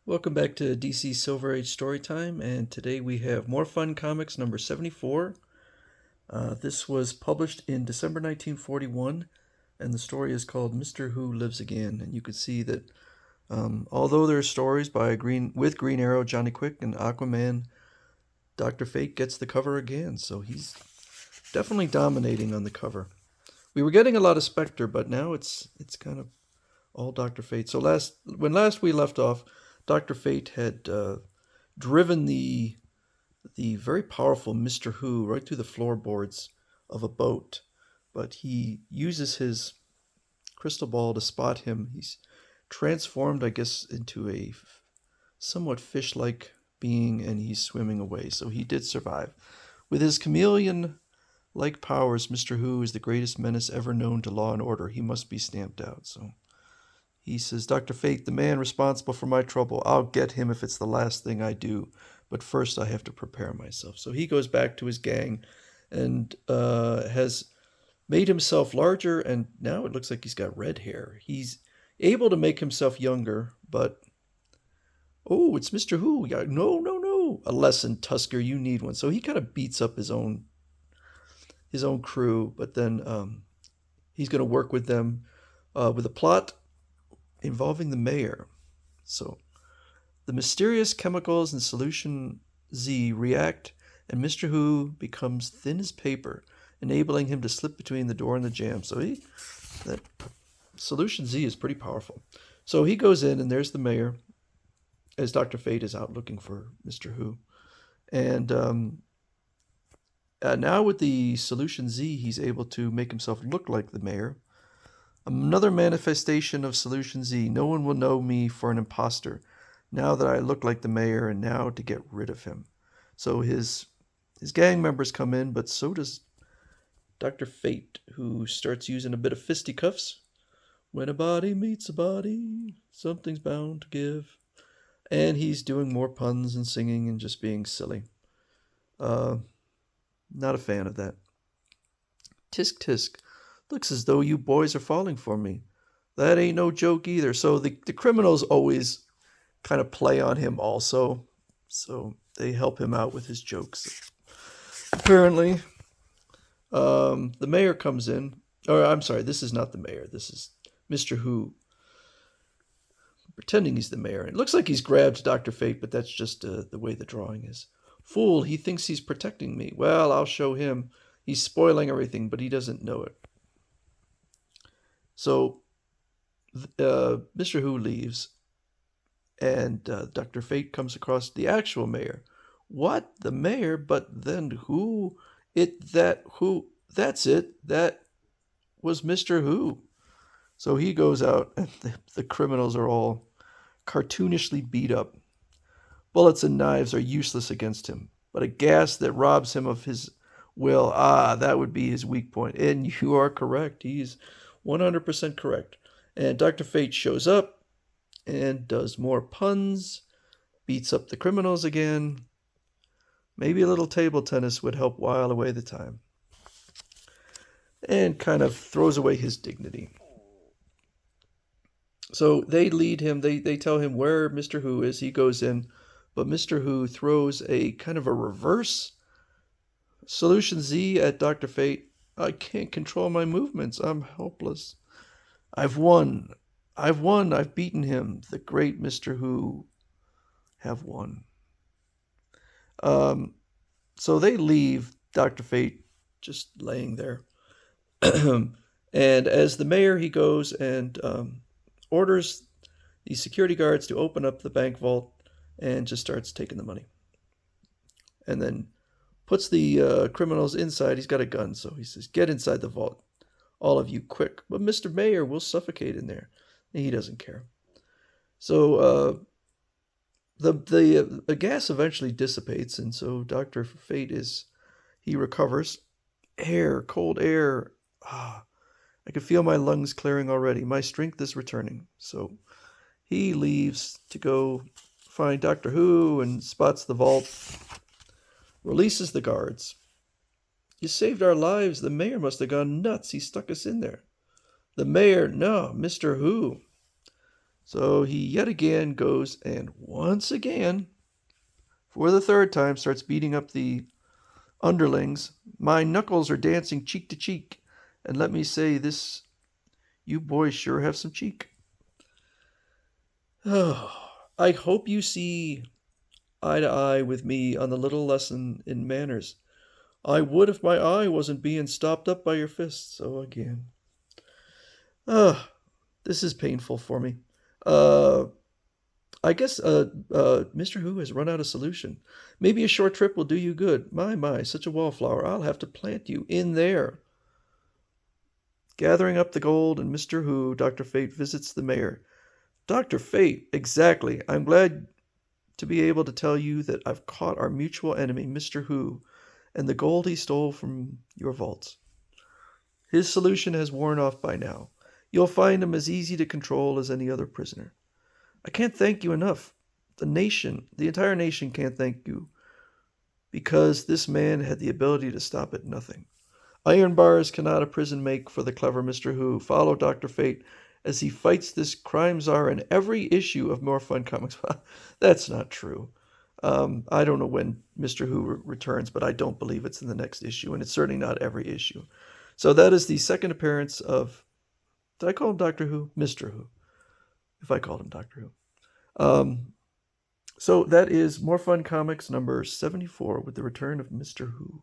Welcome back to DC Silver Age Storytime, and today we have More Fun Comics number 74. This was published in December 1941, and the story is called Mr. Who Lives Again. And you can see that although there are stories by Green Arrow, Johnny Quick, and Aquaman, Dr. Fate gets the cover again, so he's definitely dominating on the cover. We were getting a lot of Spectre, but now it's kind of all Dr. Fate. So when last we left off, Dr. Fate had driven the very powerful Mr. Who right through the floorboards of a boat, but he uses his crystal ball to spot him. He's transformed, I guess, into a somewhat fish-like being, and he's swimming away. So he did survive. With his chameleon-like powers, Mr. Who is the greatest menace ever known to law and order. He must be stamped out. So he says, Dr. Fate, the man responsible for my trouble, I'll get him if it's the last thing I do. But first I have to prepare myself. So he goes back to his gang and has made himself larger, and now it looks like he's got red hair. He's able to make himself younger, but... Oh, it's Mr. Who. Yeah, no. A lesson, Tusker, you need one. So he kind of beats up his own crew, but then he's going to work with them with a plot involving the mayor. So the mysterious chemicals in solution Z react, and Mr. Who becomes thin as paper, enabling him to slip between the door and the jam. So that solution Z is pretty powerful. So he goes in, and there's the mayor, as Dr. Fate is out looking for Mr. Who. And now with the solution Z, he's able to make himself look like the mayor. Another manifestation of Solution Z. No one will know me for an imposter now that I look like the mayor, and now to get rid of him. So his gang members come in, but so does Dr. Fate, who starts using a bit of fisticuffs. When a body meets a body, something's bound to give. And he's doing more puns and singing and just being silly. Not a fan of that. Tisk tisk. Looks as though you boys are falling for me. That ain't no joke either. So the criminals always kind of play on him also. So they help him out with his jokes. Apparently, the mayor comes in. Or I'm sorry, this is not the mayor. This is Mr. Who, pretending he's the mayor. It looks like he's grabbed Dr. Fate, but that's just the way the drawing is. Fool, he thinks he's protecting me. Well, I'll show him. He's spoiling everything, but he doesn't know it. So Mr. Who leaves, and Dr. Fate comes across the actual mayor. What? The mayor? But then who? That's it. That was Mr. Who. So he goes out, and the criminals are all cartoonishly beat up. Bullets and knives are useless against him, but a gas that robs him of his will, that would be his weak point. And you are correct. He's 100% correct. And Dr. Fate shows up and does more puns, beats up the criminals again. Maybe a little table tennis would help while away the time. And kind of throws away his dignity. So they lead him, they tell him where Mr. Who is. He goes in, but Mr. Who throws a kind of a reverse Solution Z at Dr. Fate. I can't control my movements. I'm helpless. I've won. I've beaten him. The great Mr. Who have won. So they leave Dr. Fate just laying there. And as the mayor, he goes and orders the security guards to open up the bank vault and just starts taking the money. And then puts the criminals inside. He's got a gun, so he says, get inside the vault. All of you, quick. But Mr. Mayor will suffocate in there. And he doesn't care. So the gas eventually dissipates, and so Dr. Fate he recovers. Air, cold air. I can feel my lungs clearing already. My strength is returning. So he leaves to go find Dr. Who and spots the vault. Releases the guards. You saved our lives. The mayor must have gone nuts. He stuck us in there. The mayor, no, Mr. Who. So he yet again goes and once again, for the third time, starts beating up the underlings. My knuckles are dancing cheek to cheek, and let me say this, you boys sure have some cheek. Oh, I hope you see eye to eye with me on the little lesson in manners. I would if my eye wasn't being stopped up by your fists. So again. Ah, this is painful for me. Uh, I guess Mr. Who has run out of solution. Maybe a short trip will do you good. My, such a wallflower. I'll have to plant you in there. Gathering up the gold, and Mr. Who, Dr. Fate visits the mayor. Dr. Fate, exactly. I'm glad to be able to tell you that I've caught our mutual enemy, Mr. Who, and the gold he stole from your vaults. His solution has worn off by now. You'll find him as easy to control as any other prisoner. I can't thank you enough. The entire nation can't thank you, because this man had the ability to stop at nothing. Iron bars cannot a prison make for the clever Mr. Who. Follow Dr. Fate as he fights this crime czar in every issue of More Fun Comics. That's not true. I don't know when Mr. Who returns, but I don't believe it's in the next issue, and it's certainly not every issue. So that is the second appearance of, did I call him Doctor Who? Mr. Who, if I called him Doctor Who. So that is More Fun Comics number 74 with the return of Mr. Who.